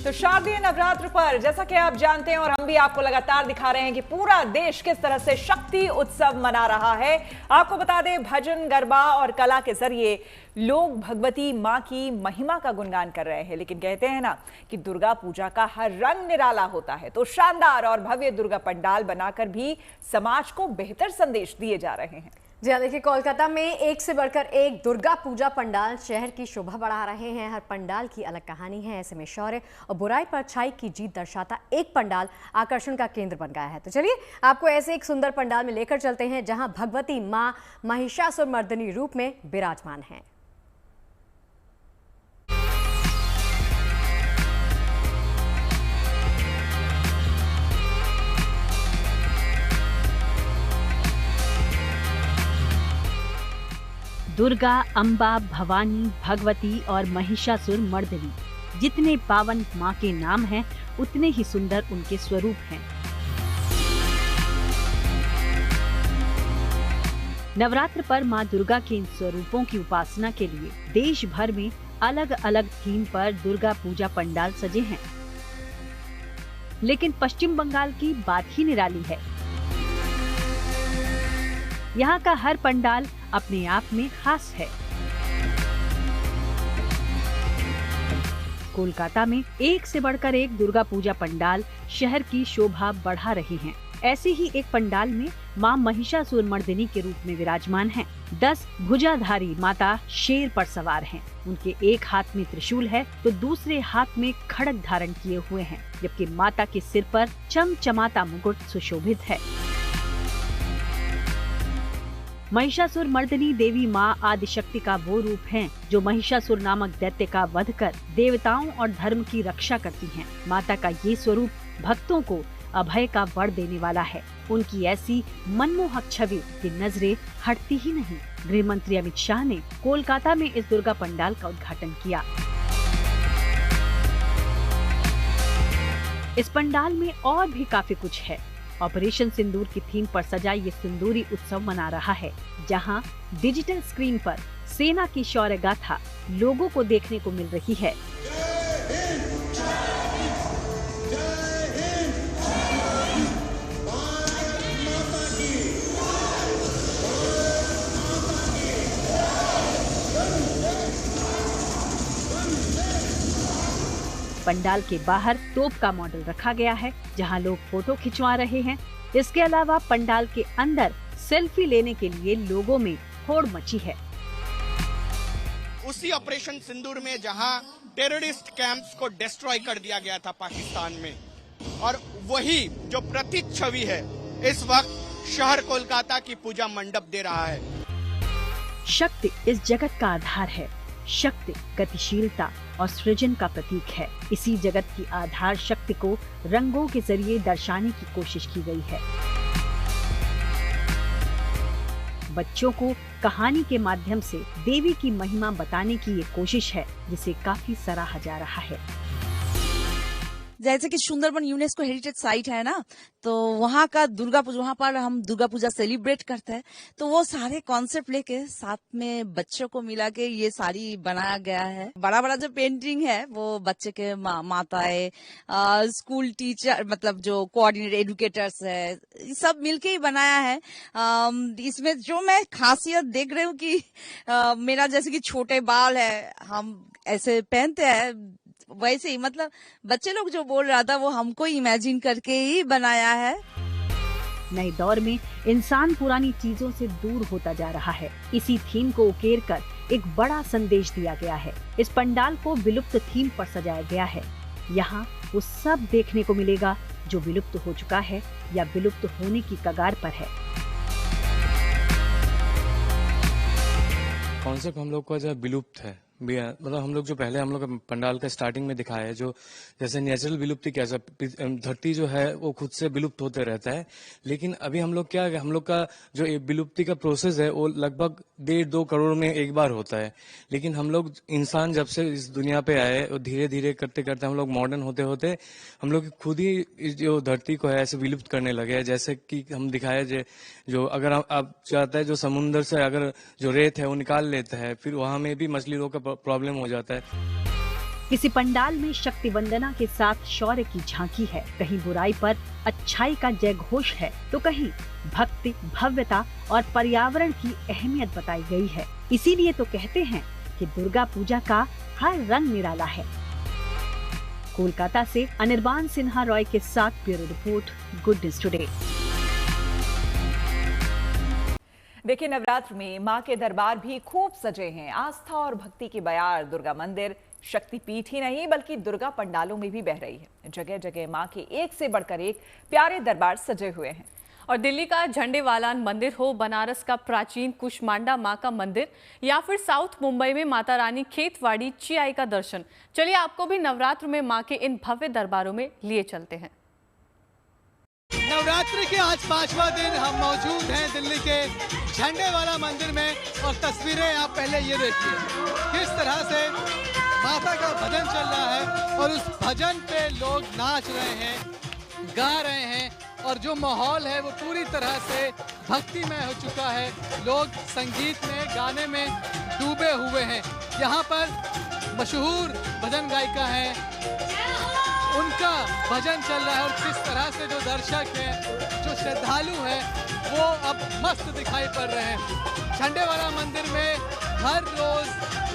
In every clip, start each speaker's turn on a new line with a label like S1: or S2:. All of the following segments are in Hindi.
S1: तो शारदीय नवरात्र पर जैसा कि आप जानते हैं और हम भी आपको लगातार दिखा रहे हैं कि पूरा देश किस तरह से शक्ति उत्सव मना रहा है। आपको बता दें, भजन, गरबा और कला के जरिए लोग भगवती मां की महिमा का गुणगान कर रहे हैं। लेकिन कहते हैं ना कि दुर्गा पूजा का हर रंग निराला होता है, तो शानदार और भव्य दुर्गा पंडाल बनाकर भी समाज को बेहतर संदेश दिए जा रहे हैं।
S2: जी हाँ, देखिए कोलकाता में एक से बढ़कर एक दुर्गा पूजा पंडाल शहर की शोभा बढ़ा रहे हैं। हर पंडाल की अलग कहानी है। ऐसे में शौर्य और बुराई पर अच्छाई की जीत दर्शाता एक पंडाल आकर्षण का केंद्र बन गया है। तो चलिए आपको ऐसे एक सुंदर पंडाल में लेकर चलते हैं जहां भगवती मां महिषासुरमर्दिनी रूप में विराजमान हैं।
S3: दुर्गा, अंबा, भवानी, भगवती और महिषासुर मर्दिनी, जितने पावन मां के नाम हैं, उतने ही सुंदर उनके स्वरूप हैं। नवरात्र पर मां दुर्गा के इन स्वरूपों की उपासना के लिए देश भर में अलग अलग थीम पर दुर्गा पूजा पंडाल सजे हैं। लेकिन पश्चिम बंगाल की बात ही निराली है। यहाँ का हर पंडाल अपने आप में खास है। कोलकाता में एक से बढ़कर एक दुर्गा पूजा पंडाल शहर की शोभा बढ़ा रहे हैं। ऐसे ही एक पंडाल में मां महिषासुरमर्दिनी के रूप में विराजमान हैं। 10 भुजाधारी माता शेर पर सवार हैं। उनके एक हाथ में त्रिशूल है तो दूसरे हाथ में खड्ग धारण किए हुए हैं, जबकि माता के सिर पर चमचमाता मुकुट सुशोभित है। महिषासुरमर्दिनी देवी मां आदिशक्ति का वो रूप हैं जो महिषासुर नामक दैत्य का वध कर देवताओं और धर्म की रक्षा करती हैं। माता का ये स्वरूप भक्तों को अभय का वर देने वाला है। उनकी ऐसी मनमोहक छवि की नजरें हटती ही नहीं। गृह मंत्री अमित शाह ने कोलकाता में इस दुर्गा पंडाल का उद्घाटन किया। इस पंडाल में और भी काफी कुछ है। ऑपरेशन सिंदूर की थीम पर सजा ये सिंदूरी उत्सव मना रहा है, जहां डिजिटल स्क्रीन पर सेना की शौर्य गाथा लोगों को देखने को मिल रही है। पंडाल के बाहर तोप का मॉडल रखा गया है, जहां लोग फोटो खिंचवा रहे हैं। इसके अलावा पंडाल के अंदर सेल्फी लेने के लिए लोगों में होड़ मची है।
S4: उसी ऑपरेशन सिंदूर में जहां टेररिस्ट कैंप्स को डिस्ट्रॉय कर दिया गया था पाकिस्तान में, और वही जो प्रतिच्छवि है इस वक्त शहर कोलकाता की पूजा मंडप दे रहा है।
S3: शक्ति इस जगत का आधार है। शक्ति गतिशीलता और सृजन का प्रतीक है। इसी जगत की आधार शक्ति को रंगों के जरिए दर्शाने की कोशिश की गई है। बच्चों को कहानी के माध्यम से देवी की महिमा बताने की ये कोशिश है, जिसे काफी सराहा जा रहा है।
S5: जैसे कि सुंदरबन यूनेस्को हेरिटेज साइट है ना, तो वहाँ का दुर्गा पूजा, वहाँ पर हम दुर्गा पूजा सेलिब्रेट करते हैं। तो वो सारे कॉन्सेप्ट लेके साथ में बच्चों को मिला के ये सारी बनाया गया है। बड़ा बड़ा जो पेंटिंग है वो बच्चे के माताएं, स्कूल टीचर, मतलब जो कोऑर्डिनेटर एडुकेटर्स है, सब मिलके ही बनाया है। इसमें जो मैं खासियत देख रही हूँ कि मेरा जैसे कि छोटे बाल है, हम ऐसे पहनते हैं, वैसे ही मतलब बच्चे लोग जो बोल रहा था वो हमको इमेजिन करके ही बनाया है।
S3: नए दौर में इंसान पुरानी चीजों से दूर होता जा रहा है। इसी थीम को उकेर कर एक बड़ा संदेश दिया गया है। इस पंडाल को विलुप्त थीम पर सजाया गया है। यहाँ वो सब देखने को मिलेगा जो विलुप्त हो चुका है या विलुप्त होने की कगार पर है।
S6: कॉन्सेप्ट हम लोग का जो विलुप्त है, मतलब हम लोग जो पहले हम लोग पंडाल का स्टार्टिंग में दिखाया है, जो जैसे नेचुरल विलुप्ति कैसा, धरती जो है वो खुद से विलुप्त होते रहता है। लेकिन अभी हम लोग क्या, हम लोग का जो विलुप्ति का प्रोसेस है वो लगभग 1.5-2 करोड़ में एक बार होता है। लेकिन हम लोग इंसान जब से इस दुनिया पे आए, धीरे धीरे करते करते हम लोग मॉडर्न होते होते हम लोग खुद ही जो धरती को है ऐसे विलुप्त करने लगे हैं। जैसे कि हम दिखाए जो अगर आप चाहते हैं जो समुन्द्र से अगर जो रेत है वो निकाल लेता है, फिर वहां में भी मछली लोग का प्रॉब्लम हो जाता है।
S3: किसी पंडाल में शक्ति वंदना के साथ शौर्य की झांकी है, कहीं बुराई पर अच्छाई का जय घोष है, तो कहीं भक्ति, भव्यता और पर्यावरण की अहमियत बताई गई है। इसीलिए तो कहते हैं कि दुर्गा पूजा का हर रंग निराला है। कोलकाता से अनिर्बान सिन्हा रॉय के साथ bureau report, good news today.
S1: देखिए, नवरात्र में मां के दरबार भी खूब सजे हैं। आस्था और भक्ति की बयार दुर्गा मंदिर शक्तिपीठ ही नहीं बल्कि दुर्गा पंडालों में भी बह रही है। जगह जगह मां के एक से बढ़कर एक प्यारे दरबार सजे हुए हैं।
S7: और दिल्ली का झंडेवालान मंदिर हो, बनारस का प्राचीन कुष्मांडा मां का मंदिर या फिर साउथ मुंबई में माता रानी खेतवाड़ी चियाई का दर्शन, चलिए आपको भी नवरात्र में मां के इन भव्य दरबारों में लिए चलते हैं।
S8: नवरात्रि के आज 5वां दिन हम मौजूद हैं दिल्ली के झंडेवाला मंदिर में और तस्वीरें आप पहले ये देखिए किस तरह से माता का भजन चल रहा है और उस भजन पे लोग नाच रहे हैं, गा रहे हैं और जो माहौल है वो पूरी तरह से भक्तिमय हो चुका है। लोग संगीत में, गाने में डूबे हुए हैं। यहाँ पर मशहूर भजन गायिका हैं, उनका भजन चल रहा है और किस तरह से जो दर्शक हैं, जो श्रद्धालु हैं, वो अब मस्त दिखाई पड़ रहे हैं। झंडेवाला मंदिर में हर रोज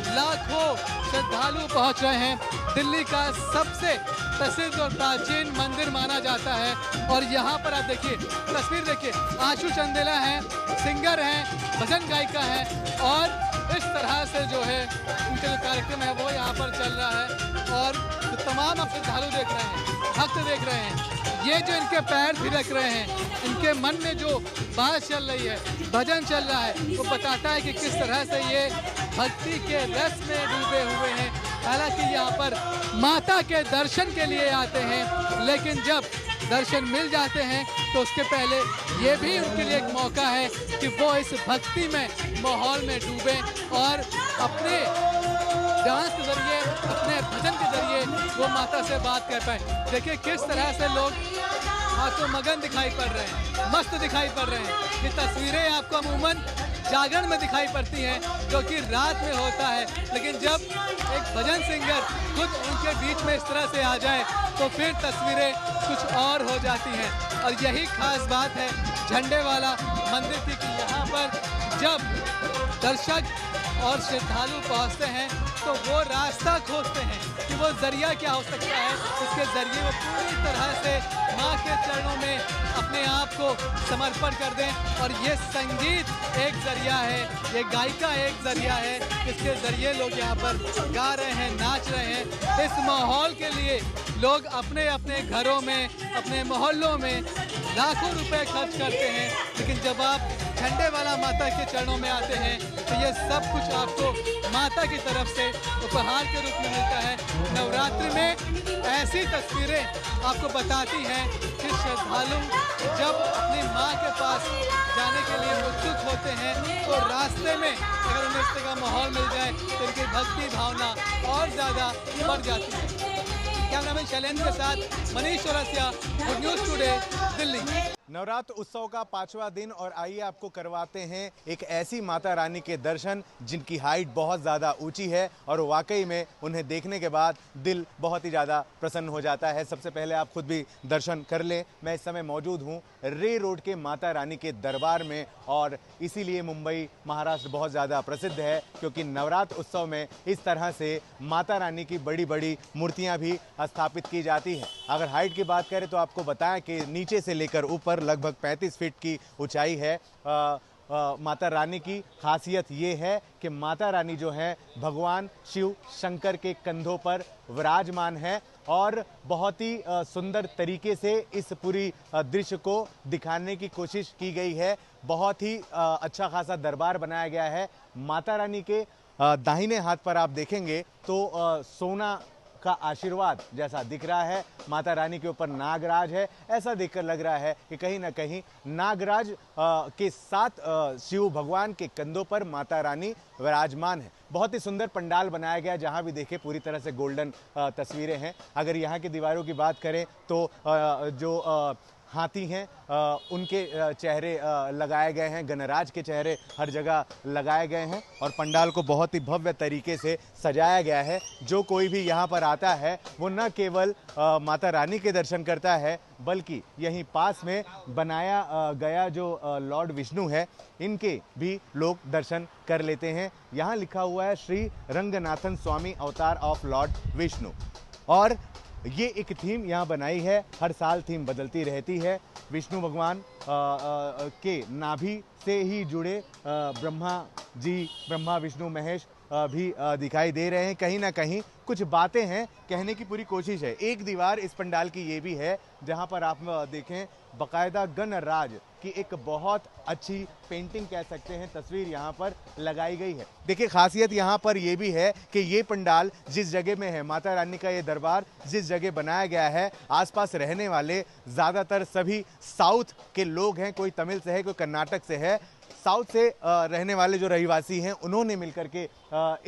S8: लाखों श्रद्धालु पहुंच रहे हैं। दिल्ली का सबसे प्रसिद्ध और प्राचीन मंदिर माना जाता है और यहाँ पर आप देखिए, तस्वीर देखिए, आशु चंदेला हैं, सिंगर हैं, भजन गायिका हैं और इस तरह से जो है उनका जो कार्यक्रम है वो यहाँ पर चल रहा है और तो तमाम आप श्रद्धालु देख रहे हैं, भक्त देख रहे हैं, ये जो इनके पैर थिरक रहे हैं, इनके मन में जो बात चल रही है, भजन चल रहा है, वो बताता है कि किस तरह से ये भक्ति के रस में डूबे हुए हैं। हालांकि यहाँ पर माता के दर्शन के लिए आते हैं, लेकिन जब दर्शन मिल जाते हैं तो उसके पहले ये भी उनके लिए एक मौका है कि वो इस भक्ति में माहौल में डूबे और अपने डांस के जरिए, अपने भजन के जरिए वो माता से बात कर पाए। देखिए किस तरह से लोग हाथों मगन दिखाई पड़ रहे हैं, मस्त दिखाई पड़ रहे हैं। ये तस्वीरें आपको अमूमन जागरण में दिखाई पड़ती हैं जो कि रात में होता है, लेकिन जब एक भजन सिंगर खुद उनके बीच में इस तरह से आ जाए तो फिर तस्वीरें कुछ और हो जाती हैं। और यही खास बात है झंडेवाला मंदिर की कि यहाँ पर जब दर्शक और श्रद्धालु पहुँचते हैं तो वो रास्ता खोजते हैं कि वो जरिया क्या हो सकता है, उसके जरिए वो पूरी तरह से माँ के चरणों में अपने आप को समर्पण कर दें। और ये संगीत एक जरिया है, ये गायिका एक जरिया है, इसके जरिए लोग यहाँ पर गा रहे हैं, नाच रहे हैं। इस माहौल के लिए लोग अपने अपने घरों में, अपने मोहल्लों में लाखों रुपए खर्च करते हैं, लेकिन जब आप झंडेवाला माता के चरणों में आते हैं तो ये सब कुछ आपको माता की तरफ से उपहार के रूप में मिलता है। नवरात्रि में ऐसी तस्वीरें आपको बताती हैं कि श्रद्धालु जब अपनी माँ के पास जाने के लिए उत्सुक होते हैं तो रास्ते में अगर उन्हें इस तरह का माहौल मिल जाए तो इनकी भक्ति भावना और ज़्यादा बढ़ जाती है। कैमरामैन शैलेंद्र के साथ Manish Chaurasia, good News today, Delhi.
S9: Navratra उत्सव का 5वां दिन और आइए आपको करवाते हैं एक ऐसी माता रानी के दर्शन जिनकी हाइट बहुत ज़्यादा ऊंची है और वाकई में उन्हें देखने के बाद दिल बहुत ही ज़्यादा प्रसन्न हो जाता है। सबसे पहले आप खुद भी दर्शन कर लें। मैं इस समय मौजूद हूँ रे रोड के माता रानी के दरबार में और इसीलिए मुंबई महाराष्ट्र बहुत ज़्यादा प्रसिद्ध है क्योंकि नवरात्र उत्सव में इस तरह से माता रानी की बड़ी बड़ी मूर्तियाँ भी स्थापित की जाती हैं। अगर हाइट की बात करें तो आपको बताएं कि नीचे से लेकर ऊपर लगभग 35 फीट की ऊंचाई है। माता रानी की खासियत ये है कि माता रानी जो है भगवान शिव शंकर के कंधों पर विराजमान है और बहुत ही सुंदर तरीके से इस पूरी दृश्य को दिखाने की कोशिश की गई है। बहुत ही अच्छा खासा दरबार बनाया गया है। माता रानी के दाहिने हाथ पर आप देखेंगे तो सोना का आशीर्वाद जैसा दिख रहा है। माता रानी के ऊपर नागराज है, ऐसा देखकर लग रहा है कि कहीं ना कहीं नागराज के साथ शिव भगवान के कंधों पर माता रानी विराजमान है। बहुत ही सुंदर पंडाल बनाया गया, जहां भी देखे पूरी तरह से गोल्डन तस्वीरें हैं। अगर यहाँ की दीवारों की बात करें तो जो हाथी हैं उनके चेहरे लगाए गए हैं, गणराज के चेहरे हर जगह लगाए गए हैं और पंडाल को बहुत ही भव्य तरीके से सजाया गया है। जो कोई भी यहाँ पर आता है वो न केवल माता रानी के दर्शन करता है बल्कि यहीं पास में बनाया गया जो लॉर्ड विष्णु है इनके भी लोग दर्शन कर लेते हैं। यहाँ लिखा हुआ है श्री रंगनाथन स्वामी अवतार ऑफ लॉर्ड विष्णु और ये एक थीम यहाँ बनाई है। हर साल थीम बदलती रहती है। विष्णु भगवान के नाभि से ही जुड़े ब्रह्मा विष्णु महेश भी दिखाई दे रहे हैं। कहीं ना कहीं कुछ बातें हैं, कहने की पूरी कोशिश है। एक दीवार इस पंडाल की ये भी है जहां पर आप देखें बाकायदा गणराज की एक बहुत अच्छी पेंटिंग कह सकते हैं तस्वीर यहां पर लगाई गई है। देखिए खासियत यहां पर ये भी है कि ये पंडाल जिस जगह में है, माता रानी का ये दरबार जिस जगह बनाया गया है, आसपास रहने वाले ज़्यादातर सभी साउथ के लोग हैं। कोई तमिल से है, कोई कर्नाटक से है। साउथ से रहने वाले जो रहिवासी हैं उन्होंने मिलकर के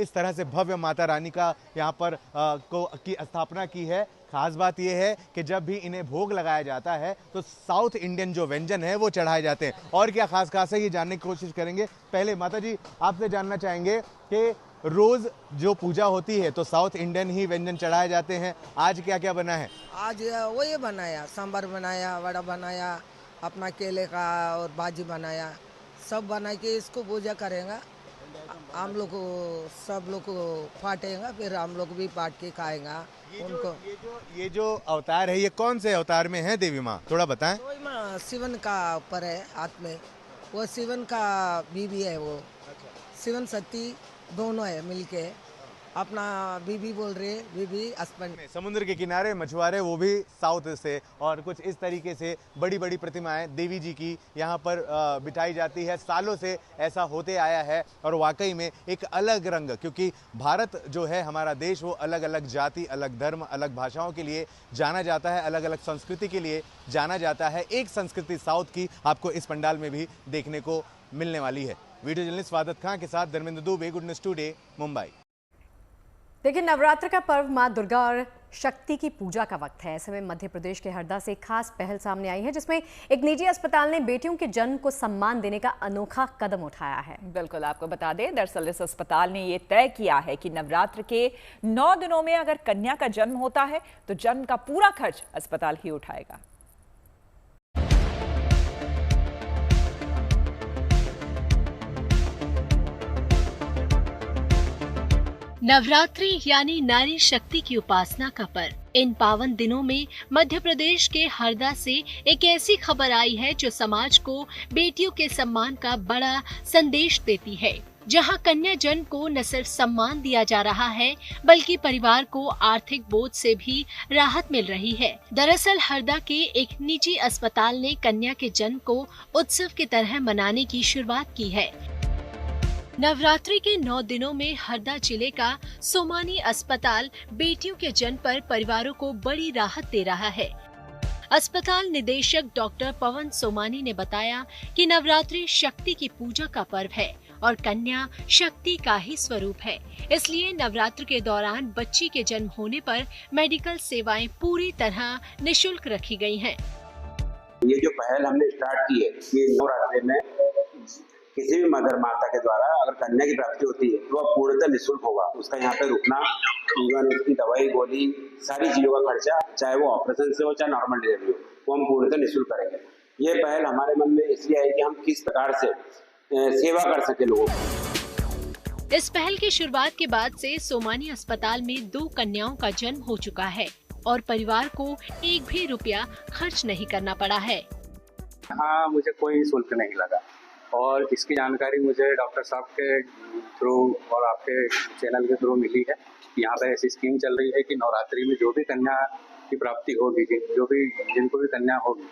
S9: इस तरह से भव्य माता रानी का यहाँ पर की स्थापना की है। खास बात यह है कि जब भी इन्हें भोग लगाया जाता है तो साउथ इंडियन जो व्यंजन है वो चढ़ाए जाते हैं। और क्या खास है ये जानने की कोशिश करेंगे। पहले माता जी आपसे जानना चाहेंगे कि रोज जो पूजा होती है तो साउथ इंडियन ही व्यंजन चढ़ाए जाते हैं, आज क्या क्या बना है?
S10: आज वो ये बनाया, सांभर बनाया, वड़ा बनाया, अपना केले का और भाजी बनाया, सब बना के इसको पूजा करेंगे। हम लोग को सब लोग को फाटेगा, फिर हम लोग भी पाट के खाएंगा उनको।
S9: ये जो अवतार है ये कौन से अवतार में है देवी माँ, थोड़ा बताएं।
S10: तो माँ शिवन का ऊपर है हाथ में, वो शिवन का बीबी है, वो शिवन सती दोनों है मिलके। अपना बीबी बोल रहे, बीबी हस्बैंड।
S9: समुद्र के किनारे मछुआरे वो भी साउथ से, और कुछ इस तरीके से बड़ी बड़ी प्रतिमाएं देवी जी की यहाँ पर बिठाई जाती है। सालों से ऐसा होते आया है और वाकई में एक अलग रंग, क्योंकि भारत जो है हमारा देश वो अलग अलग जाति, अलग धर्म, अलग भाषाओं के लिए जाना जाता है, अलग अलग संस्कृति के लिए जाना जाता है। एक संस्कृति साउथ की आपको इस पंडाल में भी देखने को मिलने वाली है। वीडियो जर्नलिस्ट स्वागत खां के साथ Dharmendra Dubey, Good News Today, Mumbai.
S2: देखिए, नवरात्र का पर्व मां दुर्गा और शक्ति की पूजा का वक्त है। ऐसे में मध्य प्रदेश के हरदा से एक खास पहल सामने आई है जिसमें एक निजी अस्पताल ने बेटियों के जन्म को सम्मान देने का अनोखा कदम उठाया है।
S1: बिल्कुल, आपको बता दें, दरअसल इस अस्पताल ने ये तय किया है कि नवरात्र के 9 दिनों में अगर कन्या का जन्म होता है तो जन्म का पूरा खर्च अस्पताल ही उठाएगा।
S11: नवरात्रि यानी नारी शक्ति की उपासना का पर्व। इन पावन दिनों में मध्य प्रदेश के हरदा से एक ऐसी खबर आई है जो समाज को बेटियों के सम्मान का बड़ा संदेश देती है, जहां कन्या जन्म को न सिर्फ सम्मान दिया जा रहा है बल्कि परिवार को आर्थिक बोझ से भी राहत मिल रही है। दरअसल हरदा के एक निजी अस्पताल ने कन्या के जन्म को उत्सव की तरह मनाने की शुरुआत की है। नवरात्रि के 9 दिनों में हरदा जिले का सोमानी अस्पताल बेटियों के जन्म पर परिवारों को बड़ी राहत दे रहा है। अस्पताल निदेशक डॉक्टर पवन सोमानी ने बताया कि नवरात्रि शक्ति की पूजा का पर्व है और कन्या शक्ति का ही स्वरूप है, इसलिए नवरात्र के दौरान बच्ची के जन्म होने पर मेडिकल सेवाएं पूरी तरह निःशुल्क रखी गई हैं।
S12: ये जो पहल हमने स्टार्ट की है, ये नवरात्रि में किसी भी मदर माता के द्वारा अगर कन्या की प्राप्ति होती है तो वह पूर्णतः निःशुल्क होगा। उसका यहाँ पे रुकना, उसकी दवाई गोली, सारी चीजों का खर्चा, चाहे वो ऑपरेशन से हो चाहे नॉर्मल डिलीवरी हो, वो हम पूर्णतः निःशुल्क करेंगे। ये पहल हमारे मन में इसलिए आई कि हम किस प्रकार से सेवा कर सके लोगों को।
S11: इस पहल की शुरुआत के बाद से सोमानी अस्पताल में 2 कन्याओं का जन्म हो चुका है और परिवार को एक भी रुपया खर्च नहीं करना पड़ा है।
S13: हाँ, मुझे कोई शुल्क नहीं लगा और इसकी जानकारी मुझे डॉक्टर साहब के थ्रू और आपके चैनल के थ्रू मिली है। यहाँ पर ऐसी स्कीम चल रही है कि नवरात्रि में जो भी कन्या की प्राप्ति होगी, जिनको भी कन्या होगी,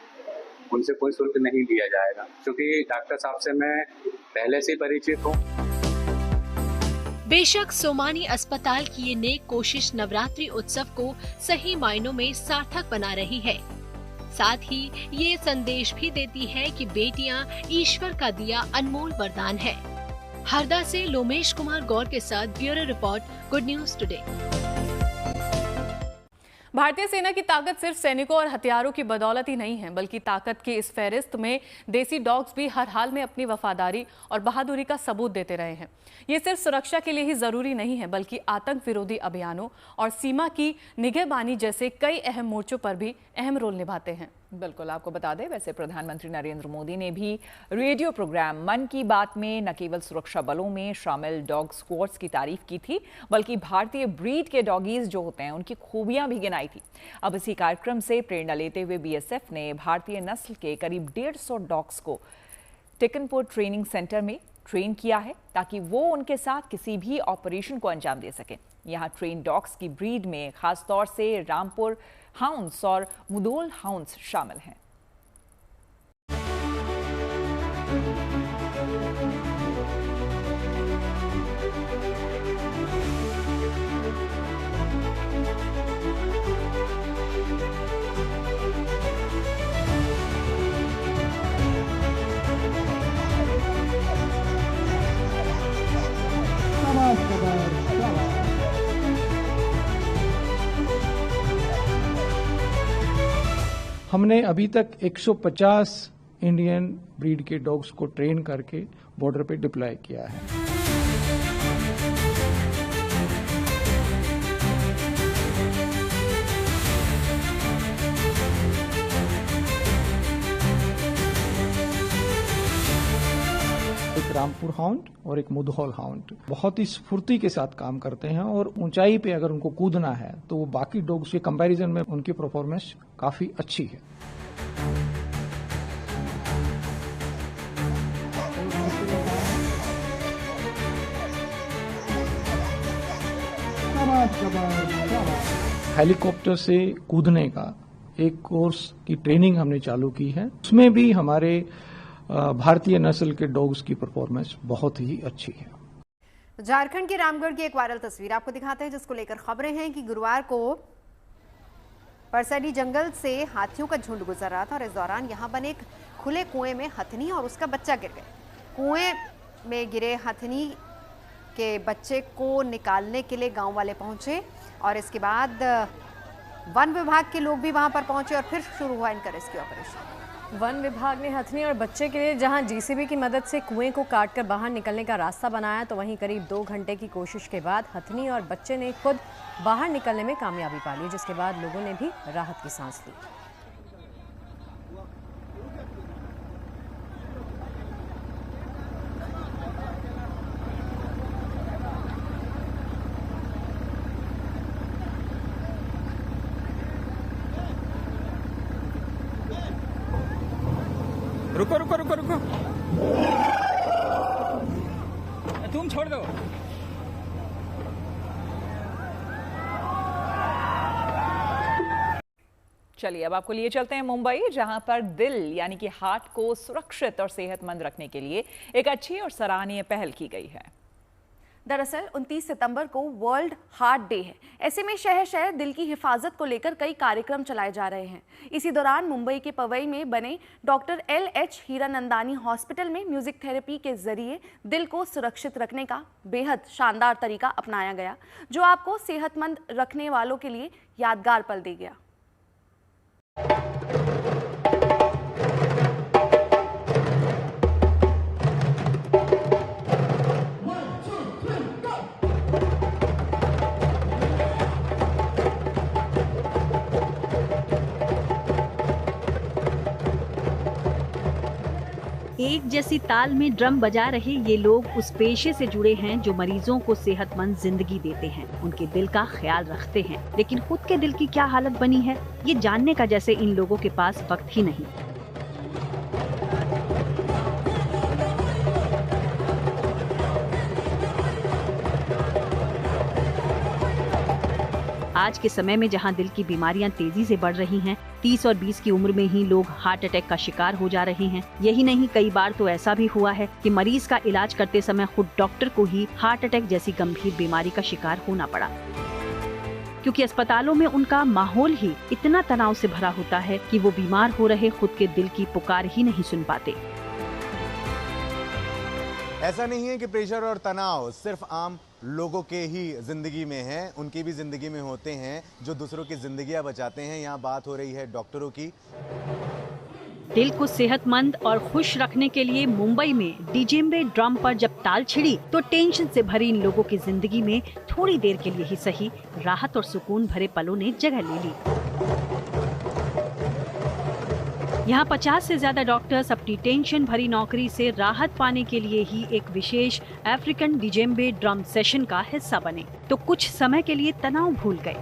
S13: उनसे कोई शुल्क नहीं लिया जाएगा, क्योंकि डॉक्टर साहब से मैं पहले से परिचित हूँ।
S11: बेशक सोमानी अस्पताल की ये नेक कोशिश नवरात्रि उत्सव को सही मायनों में सार्थक बना रही है। साथ ही ये संदेश भी देती है कि बेटियां ईश्वर का दिया अनमोल वरदान है। हरदा से लोमेश कुमार गौर के साथ bureau report, good News today.
S7: भारतीय सेना की ताकत सिर्फ सैनिकों और हथियारों की बदौलत ही नहीं है, बल्कि ताकत की इस फहरिस्त में देसी डॉग्स भी हर हाल में अपनी वफादारी और बहादुरी का सबूत देते रहे हैं। ये सिर्फ सुरक्षा के लिए ही जरूरी नहीं है, बल्कि आतंक विरोधी अभियानों और सीमा की निगहबानी जैसे कई अहम मोर्चों पर भी अहम रोल निभाते हैं।
S1: बिल्कुल, आपको बता दें, वैसे प्रधानमंत्री नरेंद्र मोदी ने भी रेडियो प्रोग्राम मन की बात में न केवल सुरक्षा बलों में शामिल डॉग स्क्वाड्स की तारीफ की थी, बल्कि भारतीय ब्रीड के डॉगीज जो होते हैं उनकी खूबियां भी गिनाई थी। अब इसी कार्यक्रम से प्रेरणा लेते हुए बीएसएफ ने भारतीय नस्ल के करीब 150 डॉग्स को टिकनपुर ट्रेनिंग सेंटर में ट्रेन किया है, ताकि वो उनके साथ किसी भी ऑपरेशन को अंजाम दे सकें। यहाँ ट्रेन डॉग्स की ब्रीड में खासतौर से रामपुर हाउंड्स और मुधोल हाउंड्स शामिल हैं।
S14: हमने अभी तक 150 इंडियन ब्रीड के डॉग्स को ट्रेन करके बॉर्डर पे डिप्लॉय किया है। एक रामपुर हाउंड और एक मुधोल हाउंड बहुत ही स्फूर्ति के साथ काम करते हैं, और ऊंचाई पे अगर उनको कूदना है तो वो बाकी डॉग्स के कंपैरिजन में उनकी परफॉर्मेंस काफी अच्छी है। हेलीकॉप्टर से कूदने का एक कोर्स की ट्रेनिंग हमने चालू की है, उसमें भी हमारे भारतीय नस्ल के डॉग्स की परफॉर्मेंस बहुत ही अच्छी है।
S2: झारखंड के रामगढ़ की एक वायरल तस्वीर आपको दिखाते हैं, जिसको लेकर खबरें हैं कि गुरुवार को परसैनी जंगल से हाथियों का झुंड गुजर रहा था और इस दौरान यहां बने एक खुले कुएं में हथनी और उसका बच्चा गिर गए। कुएं में गिरे हथनी के बच्चे को निकालने के लिए गांव वाले पहुंचे और इसके बाद वन विभाग के लोग भी वहां पर पहुंचे और फिर शुरू हुआ इनका रेस्क्यू ऑपरेशन।
S15: वन विभाग ने हथनी और बच्चे के लिए जहां जेसीबी की मदद से कुएं को काटकर बाहर निकलने का रास्ता बनाया, तो वहीं करीब 2 घंटे की कोशिश के बाद हथनी और बच्चे ने खुद बाहर निकलने में कामयाबी पा ली, जिसके बाद लोगों ने भी राहत की सांस ली।
S16: रुको रुको रुको रुको, तुम छोड़ दो।
S1: चलिए अब आपको लिए चलते हैं मुंबई, जहां पर दिल यानी कि हार्ट को सुरक्षित और सेहतमंद रखने के लिए एक अच्छी और सराहनीय पहल की गई है।
S17: दरअसल 29 सितंबर को वर्ल्ड हार्ट डे है। ऐसे में शहर शहर दिल की हिफाजत को लेकर कई कार्यक्रम चलाए जा रहे हैं। इसी दौरान मुंबई के पवई में बने डॉक्टर LH हीरानंदानी हॉस्पिटल में म्यूजिक थेरेपी के जरिए दिल को सुरक्षित रखने का बेहद शानदार तरीका अपनाया गया, जो आपको सेहतमंद रखने वालों के लिए यादगार पल दे गया।
S3: एक जैसी ताल में ड्रम बजा रहे ये लोग उस पेशे से जुड़े हैं जो मरीजों को सेहतमंद जिंदगी देते हैं, उनके दिल का ख्याल रखते हैं। लेकिन खुद के दिल की क्या हालत बनी है, ये जानने का जैसे इन लोगों के पास वक्त ही नहीं। आज के समय में जहां दिल की बीमारियां तेजी से बढ़ रही हैं, 30 और 20 की उम्र में ही लोग हार्ट अटैक का शिकार हो जा रहे हैं। यही नहीं, कई बार तो ऐसा भी हुआ है कि मरीज का इलाज करते समय खुद डॉक्टर को ही हार्ट अटैक जैसी गंभीर बीमारी का शिकार होना पड़ा, क्योंकि अस्पतालों में उनका माहौल ही इतना तनाव से भरा होता है कि वो बीमार हो रहे खुद के दिल की पुकार ही नहीं सुन पाते।
S9: ऐसा नहीं है कि प्रेशर और तनाव सिर्फ आम लोगों के ही ज़िंदगी में हैं, उनकी भी ज़िंदगी में होते हैं जो दूसरों की ज़िंदगियां बचाते हैं। यहाँ बात हो रही है डॉक्टरों की।
S3: दिल को सेहतमंद और खुश रखने के लिए मुंबई में डिजेम्बे ड्रम पर जब ताल छिड़ी तो टेंशन से भरी इन लोगों की जिंदगी में थोड़ी देर के लिए ही सही राहत और सुकून भरे पलों ने जगह ले ली। यहाँ 50 से ज्यादा डॉक्टर्स अपनी टेंशन भरी नौकरी से राहत पाने के लिए ही एक विशेष अफ्रीकन डिजेम्बे ड्रम सेशन का हिस्सा बने तो कुछ समय के लिए तनाव भूल गए।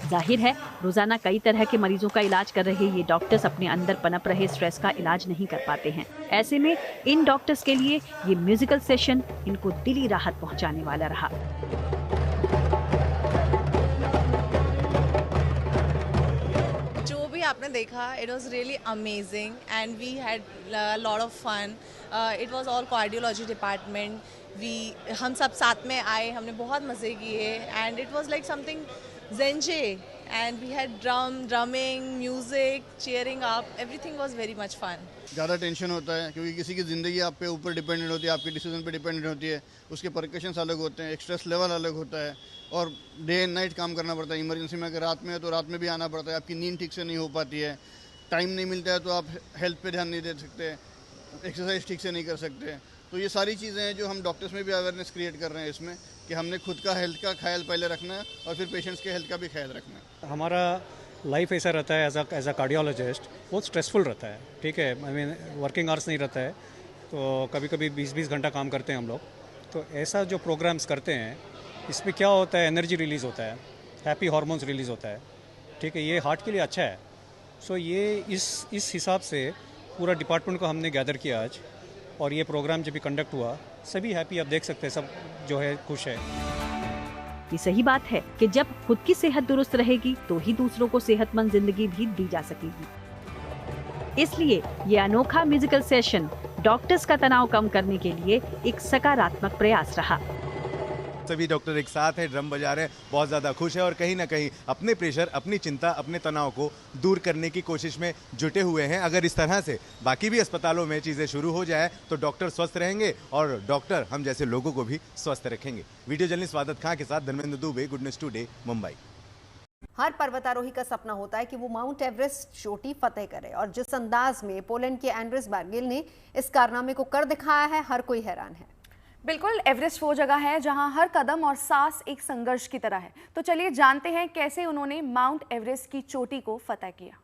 S3: जाहिर है रोजाना कई तरह के मरीजों का इलाज कर रहे ये डॉक्टर्स अपने अंदर पनप रहे स्ट्रेस का इलाज नहीं कर पाते हैं। ऐसे में इन डॉक्टर्स के लिए ये म्यूजिकल सेशन इनको दिली राहत पहुंचाने वाला रहा।
S18: जो भी आपने देखा, it was really amazing and we had lot of fun. It was all cardiology department. हम सब साथ में आए, हमने बहुत मजे किए and it was like something zenje and we had drumming, music, cheering up, everything was very much fun.
S19: ज़्यादा टेंशन होता है क्योंकि किसी की ज़िंदगी आप पे ऊपर डिपेंडेंट होती है, आपके डिसीजन पे डिपेंडेंट होती है, उसके परकशंस अलग होते हैं, स्ट्रेस लेवल अलग होता है और डे एंड नाइट काम करना पड़ता है। इमरजेंसी में अगर रात में है तो रात में भी आना पड़ता है, आपकी नींद ठीक से नहीं हो पाती है, टाइम नहीं मिलता है तो आप हेल्थ पे ध्यान नहीं दे सकते, एक्सरसाइज ठीक से नहीं कर सकते। तो ये सारी चीज़ें हैं जो हम डॉक्टर्स में भी अवेयरनेस क्रिएट कर रहे हैं इसमें कि हमने खुद का हेल्थ का ख्याल पहले रखना है और फिर पेशेंट्स के हेल्थ का भी ख्याल रखना है।
S13: हमारा लाइफ ऐसा रहता है एज अ कार्डियोलॉजिस्ट, बहुत स्ट्रेसफुल रहता है, ठीक है। आई मीन वर्किंग आवर्स नहीं रहता है तो कभी कभी 20-20 घंटा काम करते हैं हम लोग। तो ऐसा जो प्रोग्राम्स करते हैं इसमें क्या होता है, एनर्जी रिलीज़ होता है, हैप्पी हार्मोन्स रिलीज़ होता है, ठीक है। ये हार्ट के लिए अच्छा है। सो ये इस हिसाब से पूरा डिपार्टमेंट को हमने गैदर किया आज और ये प्रोग्राम जब भी कंडक्ट हुआ सभी हैप्पी, आप देख सकते हैं सब जो है खुश है।
S3: ये सही बात है कि जब खुद की सेहत दुरुस्त रहेगी तो ही दूसरों को सेहतमंद जिंदगी भी दी जा सकेगी। इसलिए ये अनोखा म्यूजिकल सेशन डॉक्टर्स का तनाव कम करने के लिए एक सकारात्मक प्रयास रहा।
S9: सभी डॉक्टर एक साथ हैं, ड्रम बजा रहे हैं, बहुत ज़्यादा खुश है और कहीं ना कहीं अपने प्रेशर, अपनी चिंता, अपने तनाव को दूर करने की कोशिश में जुटे हुए हैं। अगर इस तरह से बाकी भी अस्पतालों में चीज़ें शुरू हो जाए तो डॉक्टर स्वस्थ रहेंगे और डॉक्टर हम जैसे लोगों को भी स्वस्थ रखेंगे। वीडियो जर्नलिस्ट स्वागत खां के साथ Dharmendra Dubey, Good News Today, Mumbai.
S20: हर पर्वतारोही का सपना होता है कि वो माउंट एवरेस्ट चोटी फतेह करे और जिस अंदाज में पोलैंड के एंड्रेस बार्गिल ने इस कारनामे को कर दिखाया है, हर कोई हैरान है।
S17: बिल्कुल, एवरेस्ट वो जगह है जहां हर कदम और सांस एक संघर्ष की तरह है। तो चलिए जानते हैं कैसे उन्होंने माउंट एवरेस्ट की चोटी को फतह किया।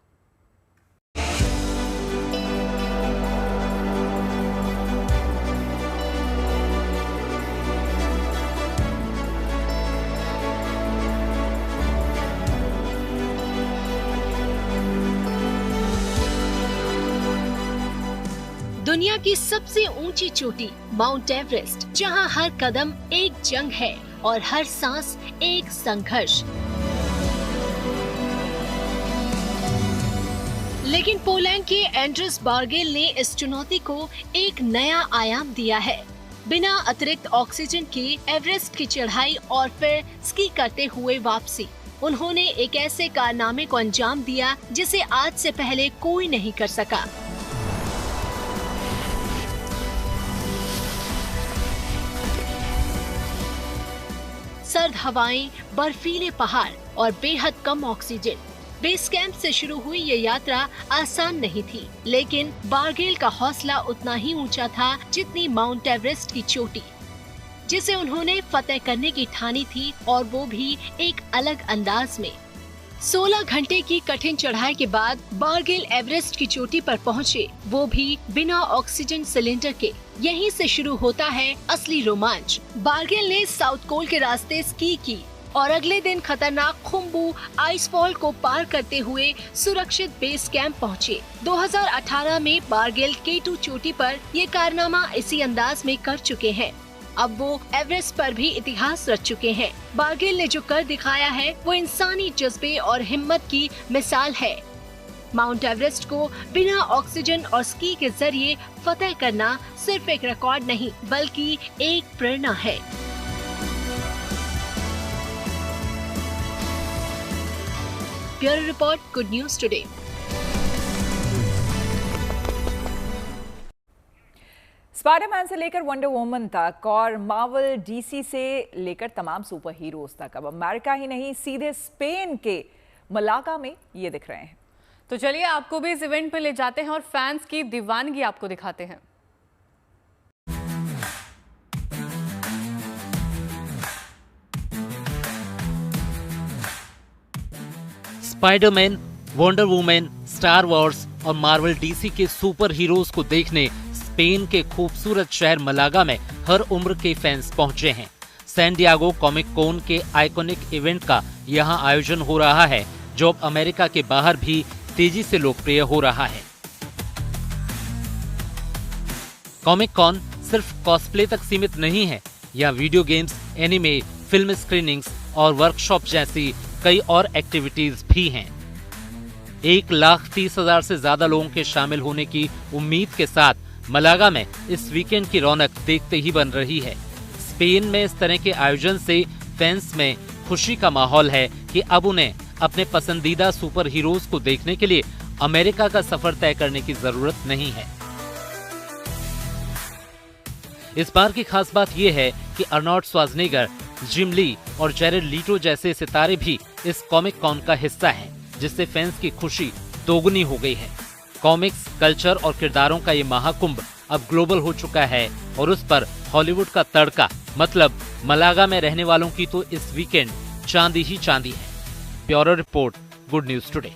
S11: दुनिया की सबसे ऊंची चोटी माउंट एवरेस्ट, जहां हर कदम एक जंग है और हर सांस एक संघर्ष। लेकिन पोलैंड के एंड्रेस बार्गिल ने इस चुनौती को एक नया आयाम दिया है। बिना अतिरिक्त ऑक्सीजन के एवरेस्ट की चढ़ाई और फिर स्की करते हुए वापसी, उन्होंने एक ऐसे कारनामे को अंजाम दिया जिसे आज से पहले कोई नहीं कर सका। सर्द हवाएं, बर्फीले पहाड़ और बेहद कम ऑक्सीजन। बेस कैंप से शुरू हुई ये यात्रा आसान नहीं थी, लेकिन बार्गिल का हौसला उतना ही ऊंचा था जितनी माउंट एवरेस्ट की चोटी, जिसे उन्होंने फतेह करने की ठानी थी, और वो भी एक अलग अंदाज में। 16 घंटे की कठिन चढ़ाई के बाद बार्गिल एवरेस्ट की चोटी पर पहुंचे, वो भी बिना ऑक्सीजन सिलेंडर के। यहीं से शुरू होता है असली रोमांच। बार्गिल ने साउथ पोल के रास्ते स्की की और अगले दिन खतरनाक खुम्बू आइसफॉल को पार करते हुए सुरक्षित बेस कैंप पहुंचे। 2018 में बार्गिल K2 चोटी पर ये कारनामा इसी अंदाज में कर चुके हैं। अब वो एवरेस्ट पर भी इतिहास रच चुके हैं। बार्गिल ने जो कर दिखाया है वो इंसानी जज्बे और हिम्मत की मिसाल है। माउंट एवरेस्ट को बिना ऑक्सीजन और स्की के जरिए फतेह करना सिर्फ एक रिकॉर्ड नहीं, बल्कि एक प्रेरणा है। Bureau report, good news today.
S1: Spiderman से लेकर वंडर वुमन तक और मार्वल, डीसी से लेकर तमाम सुपर हीरोज तक अब अमेरिका ही नहीं सीधे स्पेन के मलागा में ये दिख रहे हैं।
S7: तो चलिए आपको भी इस इवेंट पे ले जाते हैं और फैंस की दीवानगी आपको दिखाते हैं।
S21: Spiderman, wonder woman, star Wars और मार्वल डीसी के सुपर हीरोज को देखने स्पेन के खूबसूरत शहर मलागा में हर उम्र के फैंस पहुंचे हैं। सैन डिएगो कॉमिक कॉन के आइकॉनिक इवेंट का यहां आयोजन हो रहा है, जो अब अमेरिका के बाहर भी तेजी से लोकप्रिय हो रहा है। कॉमिक कॉन सिर्फ कॉस्प्ले तक सीमित नहीं है, यह video games, anime, film screenings और वर्कशॉप जैसी कई और एक्टिविटीज भी हैं। 1,30,000 से ज्यादा लोगों के शामिल होने की उम्मीद के साथ मलागा में इस वीकेंड की रौनक देखते ही बन रही है। स्पेन में इस तरह के आयोजन से फैंस में खुशी का माहौल है कि अब उन्हें अपने पसंदीदा सुपर हीरोज को देखने के लिए अमेरिका का सफर तय करने की जरूरत नहीं है। इस बार की खास बात यह है कि अर्नोल्ड श्वार्ज़नेगर, जिम ली और जेरेड लीटो जैसे सितारे भी इस कॉमिक कॉन का हिस्सा हैं, जिससे फैंस की खुशी दोगुनी हो गई है। कॉमिक्स, कल्चर और किरदारों का ये महाकुंभ अब ग्लोबल हो चुका है और उस पर हॉलीवुड का तड़का, मतलब मलागा में रहने वालों की तो इस वीकेंड चांदी ही चांदी है। Bureau report, good news today.